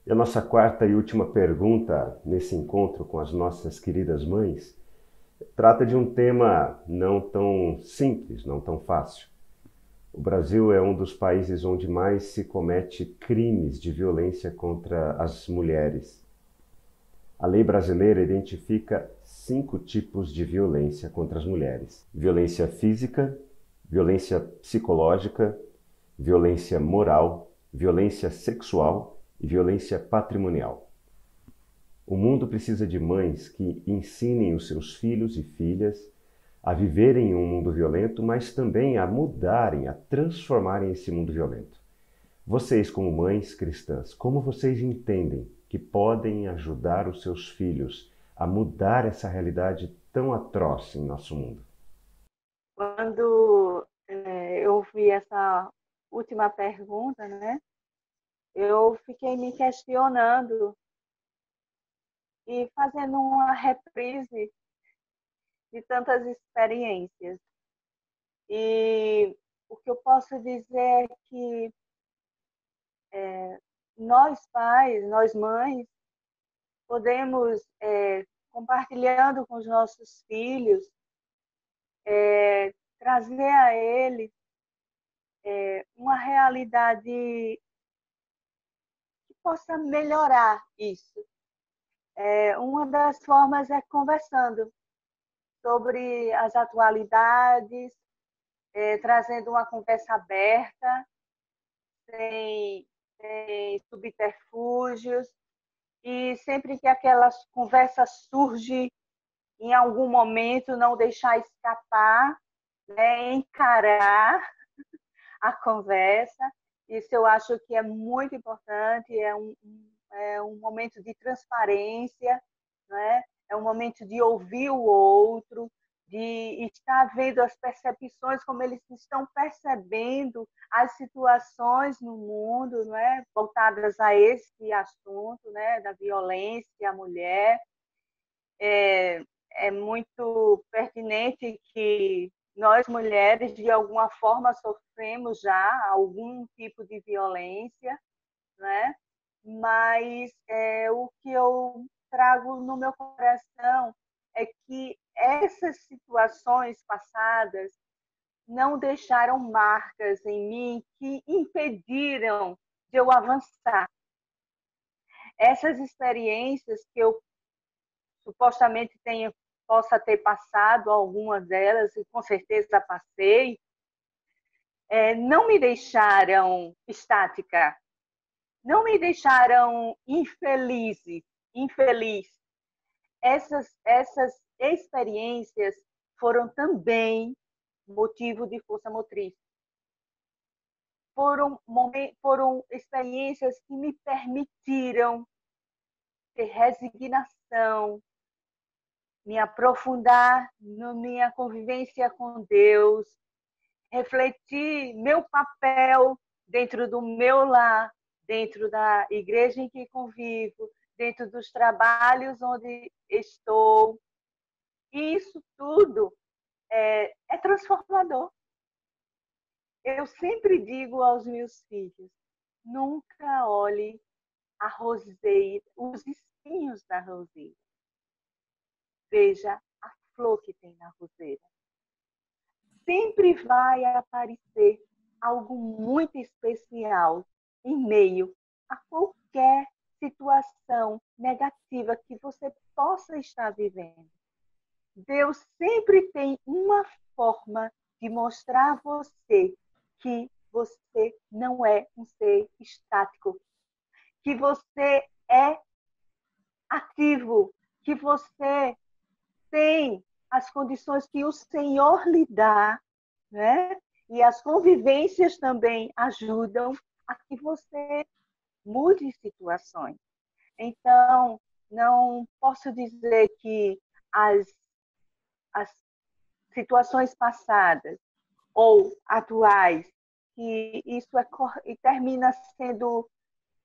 E a nossa quarta e última pergunta nesse encontro com as nossas queridas mães trata de um tema não tão simples, não tão fácil. O Brasil é um dos países onde mais se comete crimes de violência contra as mulheres. A lei brasileira identifica 5 tipos de violência contra as mulheres: violência física, violência psicológica, violência moral, violência sexual e violência patrimonial. O mundo precisa de mães que ensinem os seus filhos e filhas a viverem em um mundo violento, mas também a mudarem, a transformarem esse mundo violento. Vocês, como mães cristãs, como vocês entendem que podem ajudar os seus filhos a mudar essa realidade tão atroz em nosso mundo? Quando eu vi essa última pergunta, né, eu fiquei me questionando e fazendo uma reprise de tantas experiências. E o que eu posso dizer é que nós pais, nós mães, podemos, compartilhando com os nossos filhos, trazer a eles uma realidade que possa melhorar isso. Uma das formas é conversando sobre as atualidades, trazendo uma conversa aberta, sem subterfúgios, e sempre que aquela conversa surge, em algum momento, não deixar escapar, né, encarar a conversa. Isso eu acho que é muito importante, é um momento de transparência, né? É um momento de ouvir o outro, de estar vendo as percepções, como eles estão percebendo as situações no mundo, não é? Voltadas a esse assunto, né? Da violência à mulher. É muito pertinente que nós mulheres, de alguma forma, sofremos já algum tipo de violência, né? Mas o que eu trago no meu coração é que essas situações passadas não deixaram marcas em mim que impediram de eu avançar. Essas experiências que eu supostamente possa ter passado, algumas delas, e com certeza passei, não me deixaram estática, não me deixaram infeliz. Essas experiências foram também motivo de força motriz. Foram experiências que me permitiram ter resignação, me aprofundar na minha convivência com Deus, refletir meu papel dentro do meu lar, dentro da igreja em que convivo, dentro dos trabalhos onde estou. E isso tudo é transformador. Eu sempre digo aos meus filhos, nunca olhe a roseira, os espinhos da roseira. Veja a flor que tem na roseira. Sempre vai aparecer algo muito especial em meio a qualquer situação negativa que você possa estar vivendo. Deus sempre tem uma forma de mostrar a você que você não é um ser estático, que você é ativo, que você tem as condições que o Senhor lhe dá, né? E as convivências também ajudam a que você mude situações. Então, não posso dizer que as situações passadas ou atuais, que isso e termina sendo,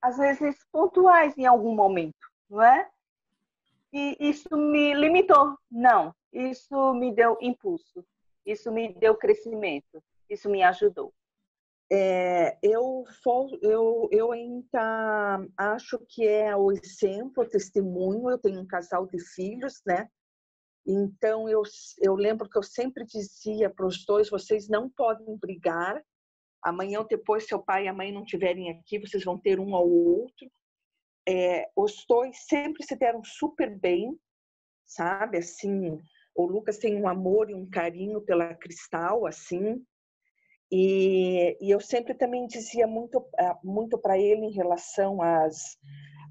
às vezes, pontuais em algum momento, não é? E isso me limitou. Não, isso me deu impulso, isso me deu crescimento, isso me ajudou. Eu ainda acho que é o exemplo, o testemunho. Eu tenho um casal de filhos, né? Então, eu lembro que eu sempre dizia para os dois: vocês não podem brigar. Amanhã ou depois, seu pai e a mãe não estiverem aqui, vocês vão ter um ao outro. Os dois sempre se deram super bem, sabe? Assim, o Lucas tem um amor e um carinho pela Cristal, assim. E eu sempre também dizia muito para ele em relação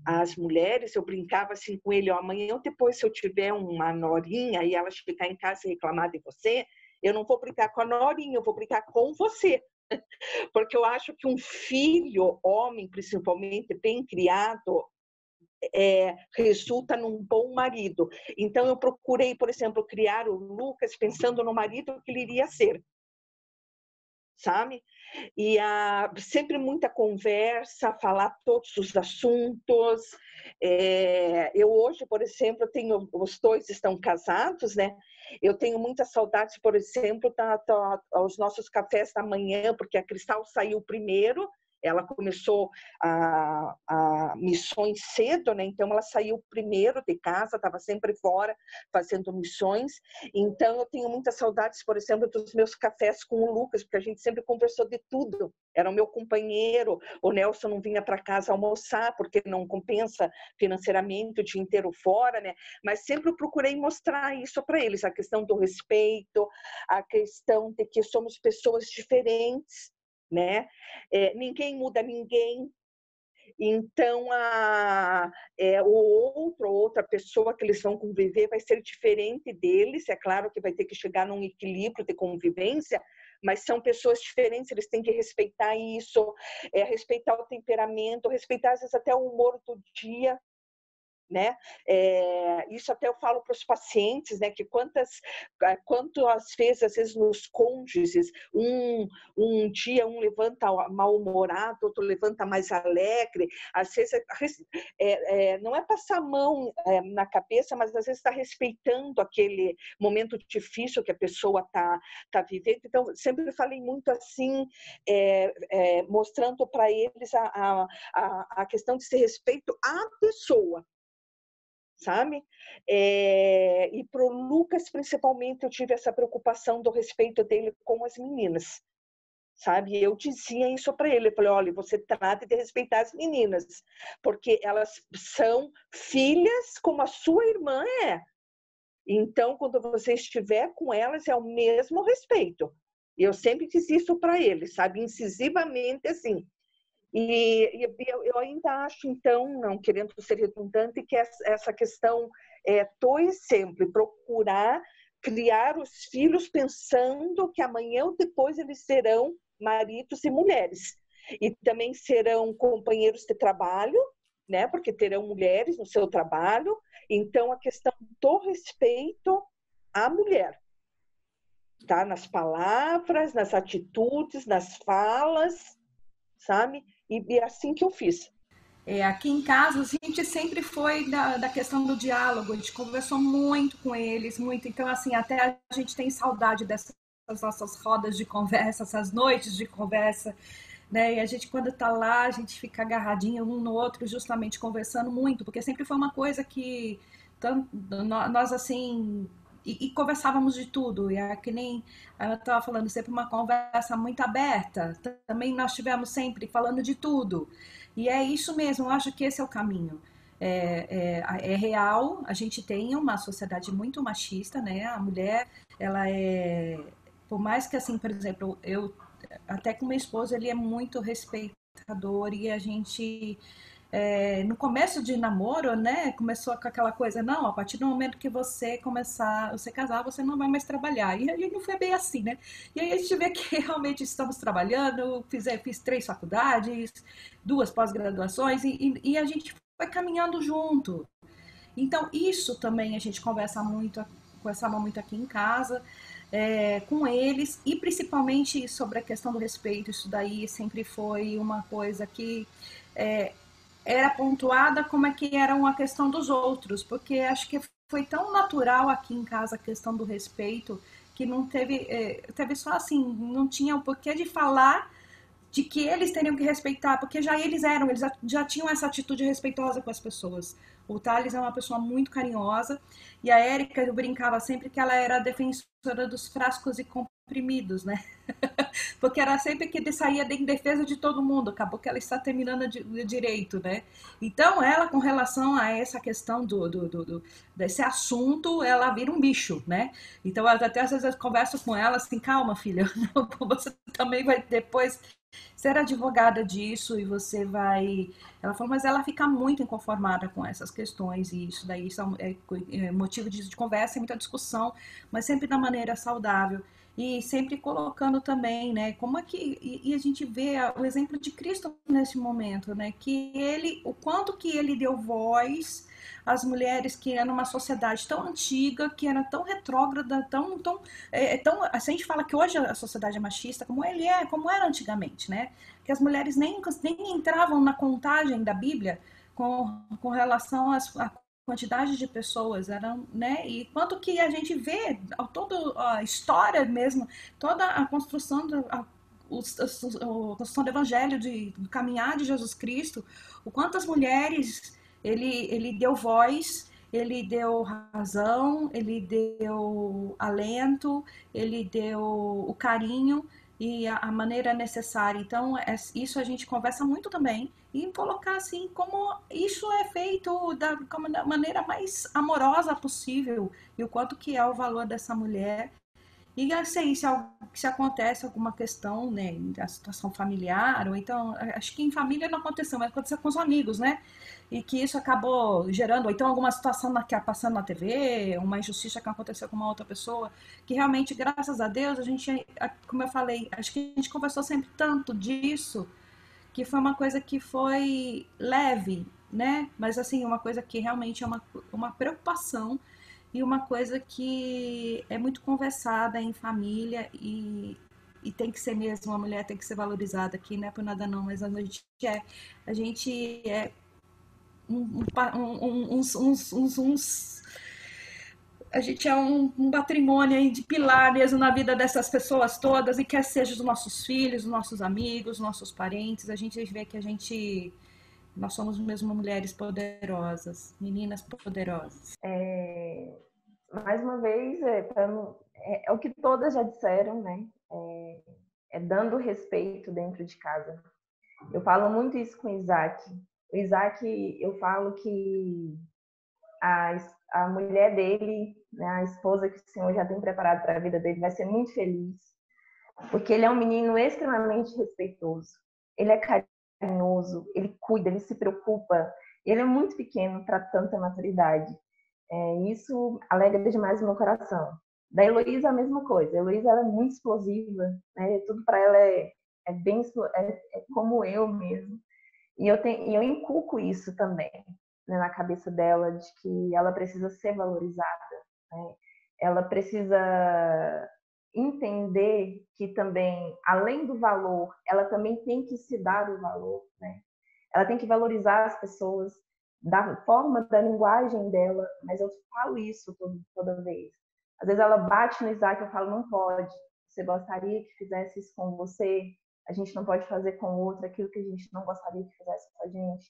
às mulheres. Eu brincava assim com ele: amanhã ou depois, se eu tiver uma norinha e ela ficar em casa e reclamar de você, eu não vou brincar com a norinha, eu vou brincar com você. Porque eu acho que um filho, homem principalmente, bem criado, resulta num bom marido. Então eu procurei, por exemplo, criar o Lucas pensando no marido que ele iria ser, sabe? E sempre muita conversa, falar todos os assuntos. Eu hoje, por exemplo, os dois estão casados, né? Eu tenho muitas saudades, por exemplo, aos nossos cafés da manhã, porque a Cristal saiu primeiro. Ela começou a missões cedo, né? Então ela saiu primeiro de casa, estava sempre fora fazendo missões. Então eu tenho muitas saudades, por exemplo, dos meus cafés com o Lucas, porque a gente sempre conversou de tudo. Era o meu companheiro. O Nelson não vinha para casa almoçar porque não compensa financeiramente o dia inteiro fora, né? Mas sempre eu procurei mostrar isso para eles, a questão do respeito, a questão de que somos pessoas diferentes, né? Ninguém muda ninguém. Então, outra pessoa que eles vão conviver vai ser diferente deles. É claro que vai ter que chegar num equilíbrio de convivência, mas são pessoas diferentes, eles têm que respeitar isso, respeitar o temperamento, respeitar às vezes até o humor do dia, né? Isso até eu falo para os pacientes, né? Que quantas vezes, às vezes, nos cônjuges, um dia um levanta mal-humorado, outro levanta mais alegre. Às vezes, não é passar a mão na cabeça, mas às vezes está respeitando aquele momento difícil que a pessoa tá vivendo. Então, sempre falei muito assim, mostrando para eles a questão de ser respeito à pessoa, sabe? E para o Lucas, principalmente, eu tive essa preocupação do respeito dele com as meninas, sabe? Eu dizia isso para ele, eu falei: olha, você trata de respeitar as meninas, porque elas são filhas como a sua irmã é. Então, quando você estiver com elas, é o mesmo respeito. E eu sempre disse isso para ele, sabe? Incisivamente, assim. E eu ainda acho, então, não querendo ser redundante, que essa questão sempre procurar criar os filhos pensando que amanhã ou depois eles serão maridos e mulheres. E também serão companheiros de trabalho, né? Porque terão mulheres no seu trabalho. Então, a questão do respeito à mulher, tá? Nas palavras, nas atitudes, nas falas, sabe? E é assim que eu fiz. Aqui em casa, a gente sempre foi da questão do diálogo, a gente conversou muito com eles, muito. Então, assim, até a gente tem saudade dessas nossas rodas de conversa, essas noites de conversa, né? E a gente, quando tá lá, a gente fica agarradinho um no outro, justamente conversando muito, porque sempre foi uma coisa que nós, assim, e conversávamos de tudo. E é que nem eu estava falando, sempre uma conversa muito aberta. Também nós tivemos sempre falando de tudo. E é isso mesmo, eu acho que esse é o caminho. É real, a gente tem uma sociedade muito machista, né? A mulher, ela por mais que, assim, por exemplo, eu até com meu esposo, ele é muito respeitador e a gente no começo de namoro, né, começou com aquela coisa: não, a partir do momento que você casar, você não vai mais trabalhar. E aí não foi bem assim, né? E aí a gente vê que realmente estamos trabalhando, fiz 3 faculdades, 2 pós-graduações e a gente foi caminhando junto. Então isso também a gente conversava muito aqui em casa, com eles, e principalmente sobre a questão do respeito. Isso daí sempre foi uma coisa que era pontuada como é que era uma questão dos outros, porque acho que foi tão natural aqui em casa a questão do respeito, que não teve só assim, não tinha o porquê de falar de que eles teriam que respeitar, porque eles já tinham essa atitude respeitosa com as pessoas. O Thales é uma pessoa muito carinhosa, e a Érica, eu brincava sempre que ela era a defensora dos frascos e comprimidos, né? Porque era sempre que saía em defesa de todo mundo, acabou que ela está terminando de direito, né? Então, ela, com relação a essa questão desse assunto, ela vira um bicho, né? Então, eu até às vezes eu converso com ela assim, calma, filha, você também vai depois ser advogada disso e você vai. Ela falou, mas ela fica muito inconformada com essas questões e isso daí é motivo de conversa e muita discussão, mas sempre da maneira saudável e sempre colocando também, né, como é que e a gente vê o exemplo de Cristo nesse momento, né, que ele, o quanto que ele deu voz às mulheres que eram numa sociedade tão antiga, que era tão retrógrada, tão, a gente fala que hoje a sociedade é machista, como era antigamente, né, que as mulheres nem entravam na contagem da Bíblia com relação a quantidade de pessoas eram, né? E quanto que a gente vê toda a história mesmo, toda a construção a construção do evangelho, do caminhar de Jesus Cristo, o quanto as mulheres ele deu voz, ele deu razão, ele deu alento, ele deu o carinho e a maneira necessária. Então, isso a gente conversa muito também e colocar assim como isso é feito da maneira mais amorosa possível e o quanto que é o valor dessa mulher. E assim, se acontece alguma questão, né, da situação familiar, ou então, acho que em família não aconteceu, mas aconteceu com os amigos, né? E que isso acabou gerando, ou então alguma situação que é passando na TV, uma injustiça que aconteceu com uma outra pessoa, que realmente, graças a Deus, a gente, como eu falei, acho que a gente conversou sempre tanto disso, que foi uma coisa que foi leve, né? Mas assim, uma coisa que realmente é uma preocupação e uma coisa que é muito conversada em família e tem que ser mesmo, a mulher tem que ser valorizada aqui, não é por nada não, mas a gente é uns a gente é um patrimônio aí de pilar mesmo na vida dessas pessoas todas, e quer seja dos nossos filhos, dos nossos amigos, nossos parentes, a gente vê que nós somos mesmo mulheres poderosas, meninas poderosas. Mais uma vez, é o que todas já disseram, né? É dando respeito dentro de casa. Eu falo muito isso com o Isaac. O Isaac, eu falo que a mulher dele, né, a esposa que o Senhor já tem preparado para a vida dele, vai ser muito feliz, porque ele é um menino extremamente respeitoso. Ele é carinhoso, ele cuida, ele se preocupa. Ele é muito pequeno para tanta maturidade. Isso alegra demais o meu coração. Da Heloísa, a mesma coisa. A Heloísa, ela é muito explosiva, né? Tudo para ela é bem como eu mesmo. E eu inculco isso também, né, na cabeça dela, de que ela precisa ser valorizada, né? Ela precisa entender que também, além do valor, ela também tem que se dar o valor, né? Ela tem que valorizar as pessoas da forma da linguagem dela, mas eu falo isso toda vez. Às vezes ela bate no Isaac, eu falo, não pode. Você gostaria que fizesse isso com você? A gente não pode fazer com o outro aquilo que a gente não gostaria que fizesse com a gente.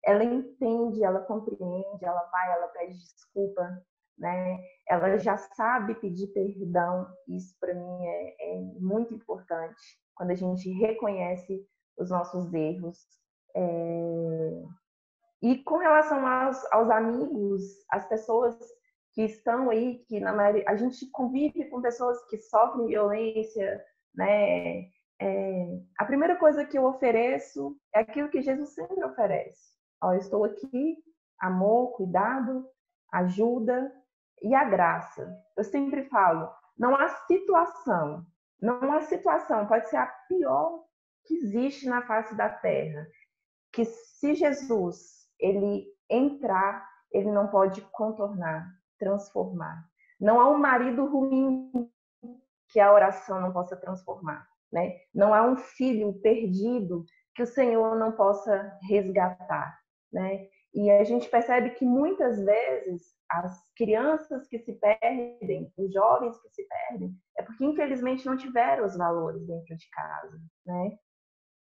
Ela entende, ela compreende, ela vai, ela pede desculpa, né? Ela já sabe pedir perdão. Isso para mim é muito importante quando a gente reconhece os nossos erros. E com relação aos amigos, as pessoas que estão aí, que na maioria, a gente convive com pessoas que sofrem violência, né? A primeira coisa que eu ofereço é aquilo que Jesus sempre oferece. Ó, eu estou aqui, amor, cuidado, ajuda e a graça. Eu sempre falo, não há situação, pode ser a pior que existe na face da terra, que se Jesus ele entrar, ele não pode contornar, transformar. Não há um marido ruim que a oração não possa transformar, né? Não há um filho perdido que o Senhor não possa resgatar, né? E a gente percebe que muitas vezes as crianças que se perdem, os jovens que se perdem, é porque infelizmente não tiveram os valores dentro de casa, né?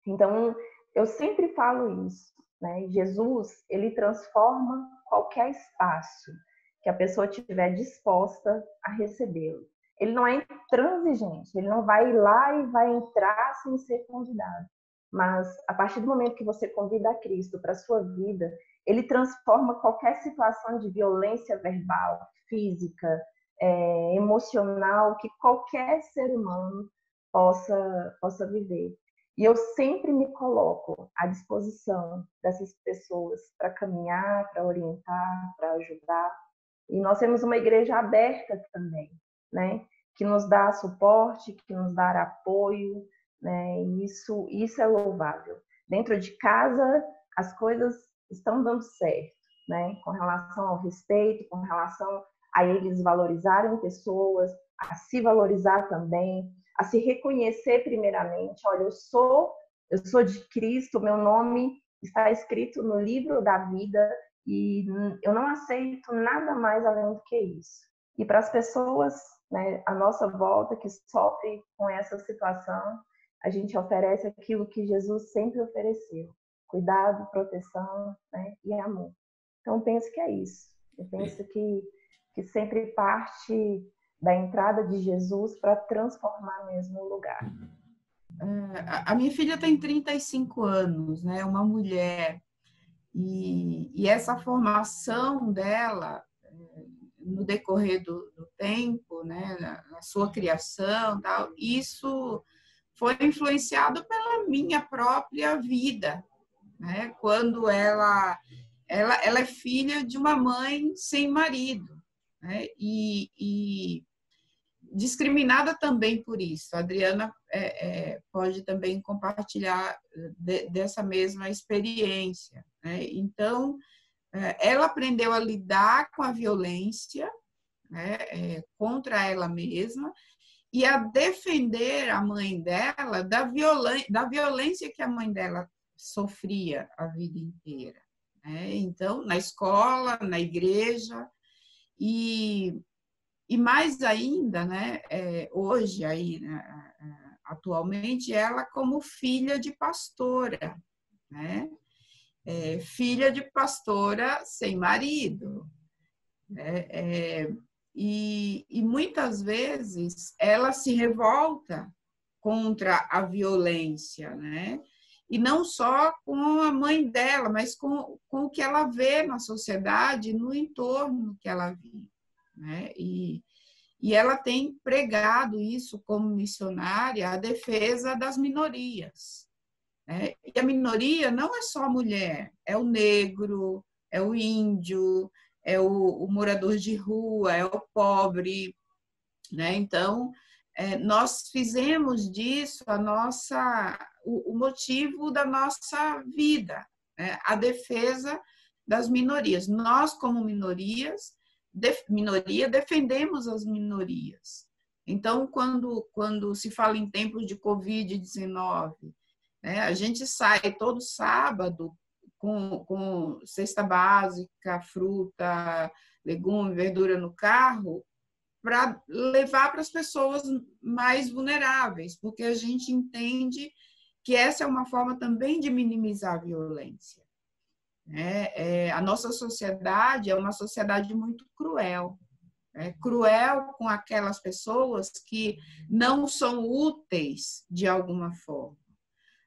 Então, eu sempre falo isso, né? Jesus, ele transforma qualquer espaço que a pessoa estiver disposta a recebê-lo. Ele não é intransigente, ele não vai ir lá e vai entrar sem ser convidado. Mas, a partir do momento que você convida a Cristo para a sua vida, ele transforma qualquer situação de violência verbal, física, emocional, que qualquer ser humano possa viver. E eu sempre me coloco à disposição dessas pessoas para caminhar, para orientar, para ajudar. E nós temos uma igreja aberta também, né? Que nos dá suporte, que nos dá apoio, né? E isso é louvável. Dentro de casa, as coisas estão dando certo, né? Com relação ao respeito, com relação a eles valorizarem pessoas, a se valorizar também, a se reconhecer primeiramente. Olha, eu sou de Cristo, meu nome está escrito no livro da vida e eu não aceito nada mais além do que isso. E para as pessoas, né, à nossa volta que sofrem com essa situação, a gente oferece aquilo que Jesus sempre ofereceu: cuidado, proteção, né, e amor. Então, eu penso que é isso. Eu penso que sempre parte da entrada de Jesus para transformar mesmo o lugar. A minha filha tem 35 anos, né? Uma mulher, e essa formação dela no decorrer do tempo, né? Na sua criação, tal, isso foi influenciado pela minha própria vida, né? Quando ela é filha de uma mãe sem marido, né? E discriminada também por isso. A Adriana pode também compartilhar dessa mesma experiência, né? Então, ela aprendeu a lidar com a violência, né, contra ela mesma, e a defender a mãe dela da violência que a mãe dela sofria a vida inteira, né? Então, na escola, na igreja, e mais ainda, né, hoje, aí, atualmente, ela como filha de pastora, né? Filha de pastora sem marido, né? E muitas vezes ela se revolta contra a violência, né? E não só com a mãe dela, mas com o que ela vê na sociedade, no entorno que ela vive, né? E ela tem pregado isso como missionária, a defesa das minorias, né? E a minoria não é só a mulher, é o negro, é o índio, é o morador de rua, é o pobre, né? Então, nós fizemos disso o motivo da nossa vida, né? A defesa das minorias. Nós, como minoria, defendemos as minorias. Então, quando se fala em tempos de Covid-19, né, a gente sai todo sábado com cesta básica, fruta, legume, verdura no carro, para levar para as pessoas mais vulneráveis, porque a gente entende que essa é uma forma também de minimizar a violência. A nossa sociedade é uma sociedade muito cruel, cruel com aquelas pessoas que não são úteis de alguma forma,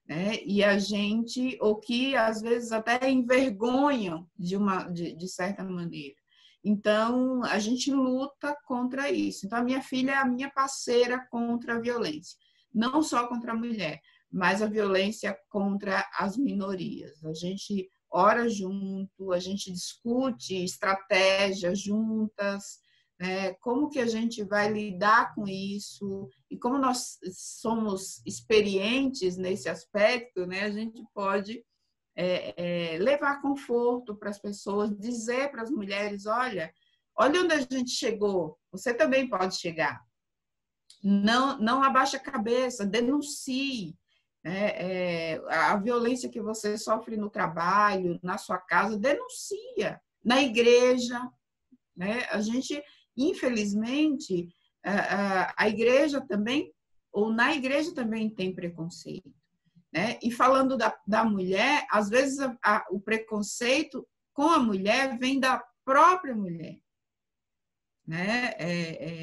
né? E a gente, ou que às vezes até envergonham de certa maneira. Então, a gente luta contra isso. Então, a minha filha é a minha parceira contra a violência. Não só contra a mulher, mas a violência contra as minorias. A gente ora junto, a gente discute estratégias juntas, né? Como que a gente vai lidar com isso, e como nós somos experientes nesse aspecto, né? A gente pode levar conforto para as pessoas, dizer para as mulheres: olha onde a gente chegou, você também pode chegar. Não abaixe a cabeça, denuncie, né? A violência que você sofre no trabalho, na sua casa, denuncia. Na igreja, né? A gente, infelizmente, a igreja também, ou na igreja também tem preconceito, né? E falando da mulher, às vezes o preconceito com a mulher vem da própria mulher, né?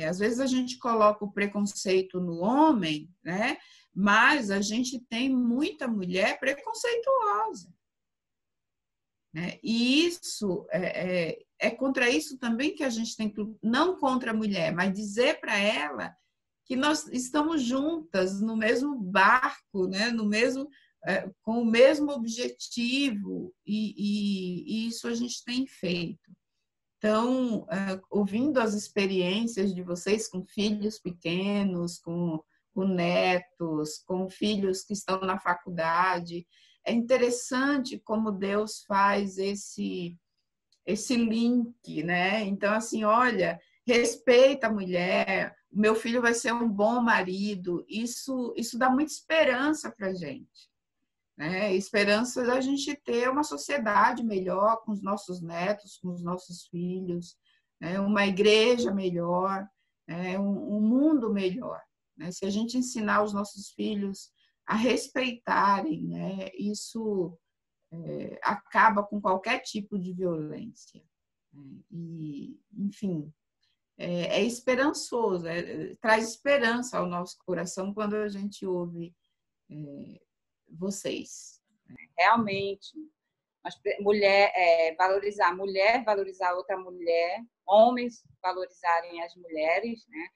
Às vezes a gente coloca o preconceito no homem, né? Mas a gente tem muita mulher preconceituosa, né? E isso é contra isso também que a gente tem que, não contra a mulher, mas dizer para ela que nós estamos juntas no mesmo barco, né? No mesmo, com o mesmo objetivo, e isso a gente tem feito. Então, ouvindo as experiências de vocês com filhos pequenos, com netos, com filhos que estão na faculdade, é interessante como Deus faz esse link, né? Então, assim, olha, respeita a mulher, meu filho vai ser um bom marido, isso dá muita esperança para a gente, né? Esperança da gente ter uma sociedade melhor com os nossos netos, com os nossos filhos, né? Uma igreja melhor, né? Um mundo melhor, né? Se a gente ensinar os nossos filhos a respeitarem, né? Isso acaba com qualquer tipo de violência. E, enfim, é esperançoso, traz esperança ao nosso coração quando a gente ouve vocês. Realmente, valorizar a mulher, valorizar outra mulher, homens valorizarem as mulheres, né?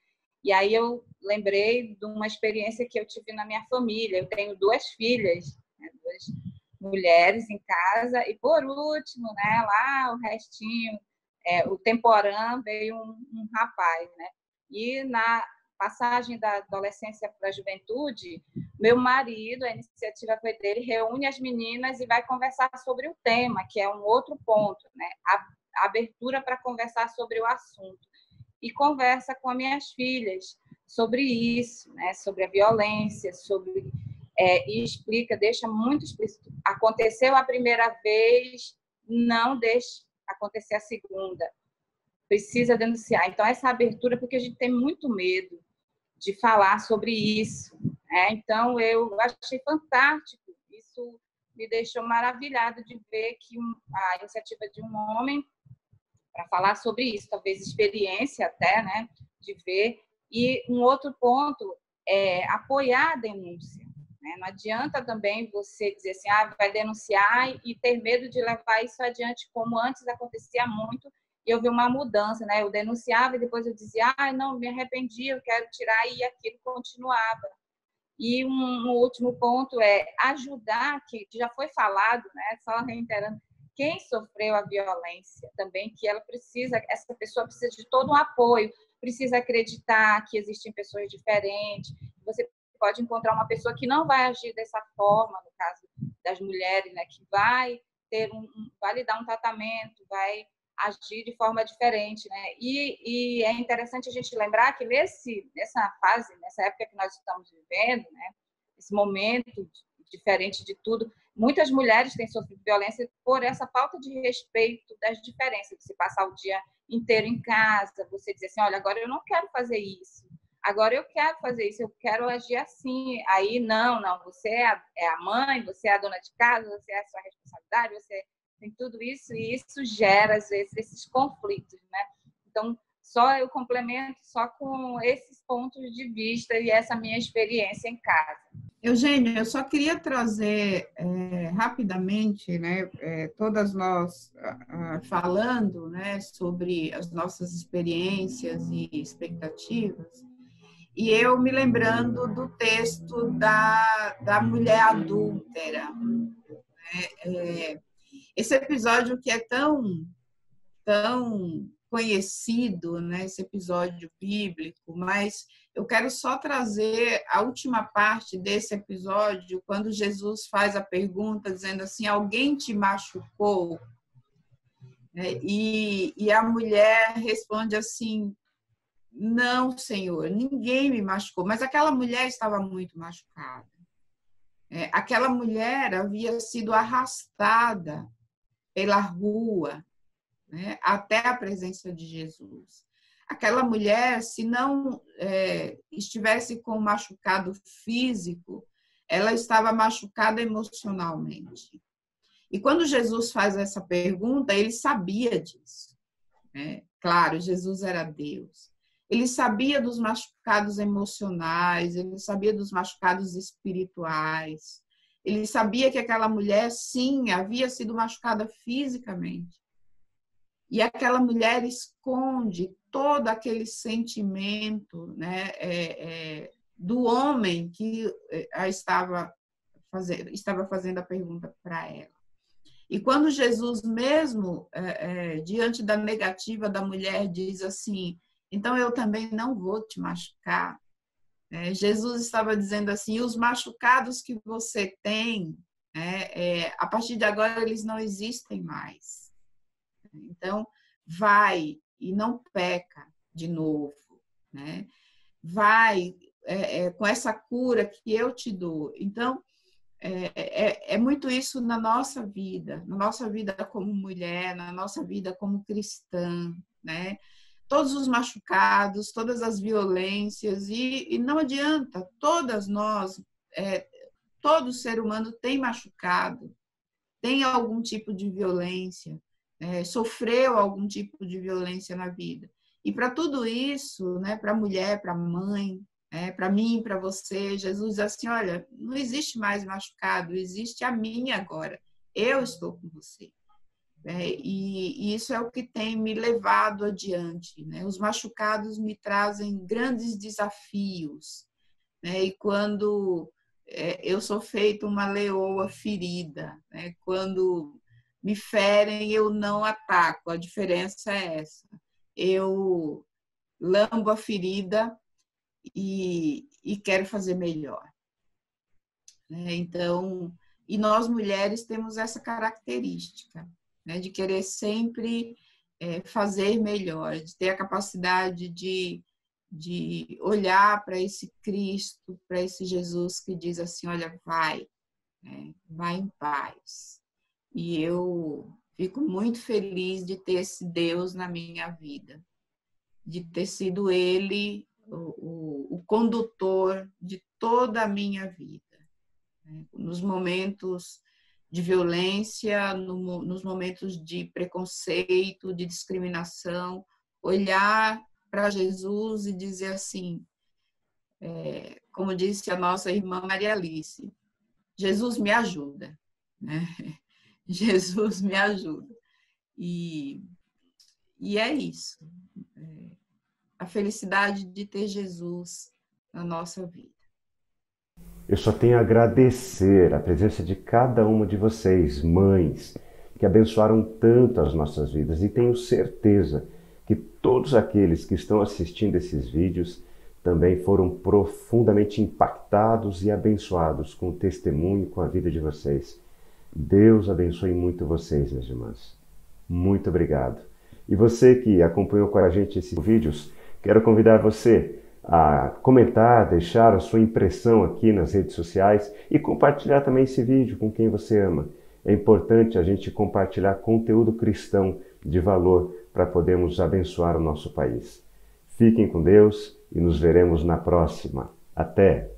E aí eu lembrei de uma experiência que eu tive na minha família. Eu tenho 2 filhas, né? 2 mulheres em casa, e por último, né, lá o restinho, o temporã, veio um rapaz, né? E na passagem da adolescência para a juventude, meu marido, a iniciativa foi dele, reúne as meninas e vai conversar sobre o tema, que é um outro ponto, né? A abertura para conversar sobre o assunto. E conversa com as minhas filhas sobre isso, né? Sobre a violência, e explica, deixa muito explícito. Aconteceu a primeira vez, não deixe acontecer a segunda. Precisa denunciar. Então, essa abertura, porque a gente tem muito medo de falar sobre isso, né? Então, eu achei fantástico. Isso me deixou maravilhado de ver que a iniciativa de um homem para falar sobre isso, talvez experiência até, né? De ver. E um outro ponto é apoiar a denúncia. Não adianta também você dizer assim, vai denunciar e ter medo de levar isso adiante, como antes acontecia muito, e eu vi uma mudança, né? Eu denunciava e depois eu dizia, não, me arrependi, eu quero tirar, e aquilo continuava. E um último ponto é ajudar, que já foi falado, né? Só reiterando, quem sofreu a violência também, que essa pessoa precisa de todo um apoio, precisa acreditar que existem pessoas diferentes, você pode encontrar uma pessoa que não vai agir dessa forma, no caso das mulheres, né, que vai lhe dar um tratamento, vai agir de forma diferente, né? E é interessante a gente lembrar que nessa fase, nessa época que nós estamos vivendo, né, esse momento diferente de tudo, muitas mulheres têm sofrido violência por essa falta de respeito das diferenças. Você passar o dia inteiro em casa, você dizer assim, olha, agora eu não quero fazer isso. Agora eu quero fazer isso, eu quero agir assim. Aí, não, você é a mãe, você é a dona de casa, você é a sua responsabilidade, você tem tudo isso, e isso gera, às vezes, esses conflitos, né? Então, eu complemento só com esses pontos de vista e essa minha experiência em casa. Eugênia, eu só queria trazer rapidamente, né, todas nós falando, né, sobre as nossas experiências e expectativas, e eu me lembrando do texto da mulher adúltera. Esse episódio que é tão conhecido, né, esse episódio bíblico, mas eu quero só trazer a última parte desse episódio, quando Jesus faz a pergunta, dizendo assim, alguém te machucou? E a mulher responde assim, não, Senhor, ninguém me machucou. Mas aquela mulher estava muito machucada. Aquela mulher havia sido arrastada pela rua, né, até a presença de Jesus. Aquela mulher, se não estivesse com um machucado físico, ela estava machucada emocionalmente. E quando Jesus faz essa pergunta, ele sabia disso, né? Claro, Jesus era Deus. Ele sabia dos machucados emocionais, ele sabia dos machucados espirituais. Ele sabia que aquela mulher, sim, havia sido machucada fisicamente. E aquela mulher esconde todo aquele sentimento, né, do homem que estava fazendo a pergunta para ela. E quando Jesus mesmo, diante da negativa da mulher, diz assim, então eu também não vou te machucar. Jesus estava dizendo assim, os machucados que você tem, a partir de agora eles não existem mais. Então, vai e não peca de novo, né? Vai com essa cura que eu te dou. Então, é muito isso na nossa vida como mulher, na nossa vida como cristã, né? Todos os machucados, todas as violências, e não adianta, todas nós, todo ser humano tem machucado, tem algum tipo de violência, sofreu algum tipo de violência na vida. E para tudo isso, né, para a mulher, para a mãe, para mim, para você, Jesus diz assim, olha, não existe mais machucado, existe a mim agora. Eu estou com você. E isso é o que tem me levado adiante, né? Os machucados me trazem grandes desafios, né? E quando eu sou feita uma leoa ferida, né? Quando me ferem, eu não ataco, a diferença é essa. Eu lambo a ferida e quero fazer melhor. Então, e nós mulheres temos essa característica, né, de querer sempre fazer melhor, de ter a capacidade de olhar para esse Cristo, para esse Jesus que diz assim, olha, vai em paz. E eu fico muito feliz de ter esse Deus na minha vida, de ter sido Ele o condutor de toda a minha vida. Nos momentos de violência, nos momentos de preconceito, de discriminação, olhar para Jesus e dizer assim, como disse a nossa irmã Maria Alice, Jesus me ajuda, né? Jesus me ajuda. E é isso. A felicidade de ter Jesus na nossa vida. Eu só tenho a agradecer a presença de cada uma de vocês, mães, que abençoaram tanto as nossas vidas, e tenho certeza que todos aqueles que estão assistindo esses vídeos também foram profundamente impactados e abençoados com o testemunho, com a vida de vocês. Deus abençoe muito vocês, minhas irmãs. Muito obrigado. E você que acompanhou com a gente esses vídeos, quero convidar você a comentar, deixar a sua impressão aqui nas redes sociais e compartilhar também esse vídeo com quem você ama. É importante a gente compartilhar conteúdo cristão de valor para podermos abençoar o nosso país. Fiquem com Deus e nos veremos na próxima. Até!